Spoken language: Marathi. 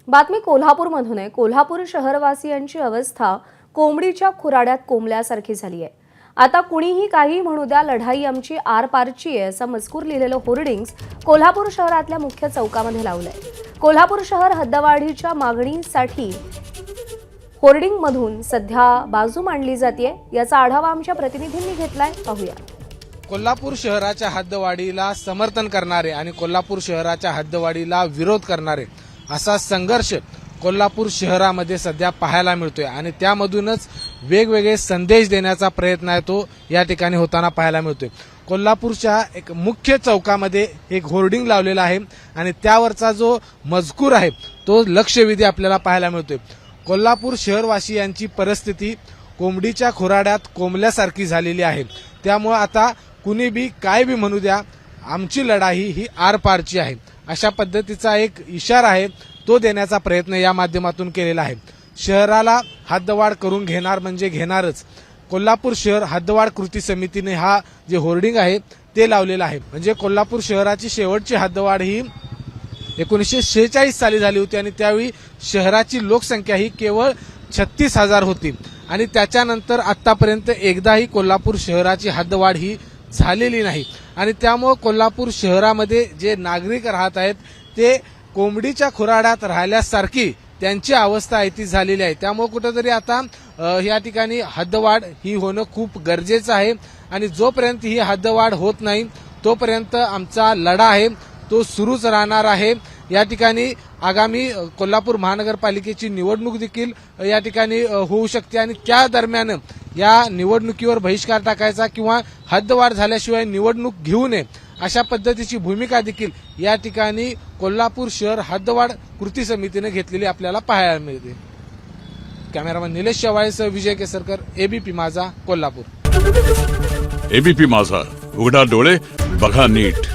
बातमी कोल्हापूरमधून आहे। कोल्हापूर शहरवासियांची अवस्था कोंबडीच्या खुराड्यात कोंबल्यासारखी झाली आहे। आता कुणीही काही म्हणू द्या, लढाई आमची आरपारची आहे असं मजकूर लिहिलेलं होर्डिंग्स कोल्हापूर शहरातल्या मुख्य चौकामध्ये लावलंय। कोल्हापूर शहर हद्दवाढीच्या मागणीसाठी होर्डिंगमधून सध्या बाजू मांडली जाते। याचा आढावा आमच्या प्रतिनिधींनी घेतलाय, पाहूया। कोल्हापूर शहराच्या हद्दवाढीला समर्थन करणारे आणि कोल्हापूर शहराच्या हद्दवाढीला विरोध करणारे असा संघर्ष कोल्हापूर शहरामध्ये सध्या पाहायला मिळतोय आणि त्यामधूनच वेगवेगळे संदेश देण्याचा प्रयत्न आहे तो या ठिकाणी होताना पाहायला मिळतोय। कोल्हापूरच्या एक मुख्य चौकामध्ये एक होर्डिंग लावलेला आहे आणि त्यावरचा जो मजकूर आहे तो लक्षवेधी आपल्याला पाहायला मिळतोय। कोल्हापूर शहरवासियांची परिस्थिती कोंबडीच्या खुराड्यात कोंबल्यासारखी झालेली आहे। त्यामुळे आता कुणी बी काय बी म्हणू द्या, आमची लढाई ही आरपारची आहे अशा पद्धतीचा एक इशारा आहे तो देण्याचा प्रयत्न या माध्यमातून केलेला आहे। शहराला हद्दवाढ करून घेणार म्हणजे घेणारच। कोल्हापूर शहर हद्दवाढ कृती समितीने हा जे होर्डिंग आहे ते लावलेलं आहे। म्हणजे कोल्हापूर शहराची शेवटची हद्दवाढ ही 1946 साली झाली होती आणि त्यावेळी शहराची लोकसंख्या ही केवळ 36,000 होती आणि त्याच्यानंतर आतापर्यंत एकदाही कोल्हापूर शहराची हद्दवाढ ही झालेली नाही आणि त्यामुळे कोल्हापूर शहरामध्ये जे नागरिक राहत आहेत ते कोंबडीच्या खुराड्यात राहिल्यासारखी त्यांची अवस्था आहे ती झालेली आहे। त्यामुळे कुठेतरी आता या ठिकाणी हद्दवाढ ही होणं खूप गरजेचं आहे आणि जोपर्यंत ही हद्दवाढ होत नाही तोपर्यंत आमचा लढा आहे तो सुरूच राहणार आहे। या ठिकाणी आगामी कोल्हापूर महानगरपालिकेची निवडणूक देखील या ठिकाणी होऊ शकते आणि त्या दरम्यान या निवडणुकीवर बहिष्कार टाकायचा किंवा हद्दवाढ झाल्याशिवाय निवडणूक घेऊ नये अशा पद्धतीची भूमिका देखील या ठिकाणी कोल्हापूर शहर हद्दवाढ कृती समितीने घेतलेली आपल्याला पाहायला मिळते। कॅमेरामन निलेश शेवाळेसह विजय केसरकर, एबीपी माझा, कोल्हापूर। एबीपी माझा, उघडा डोळे बघा नीट।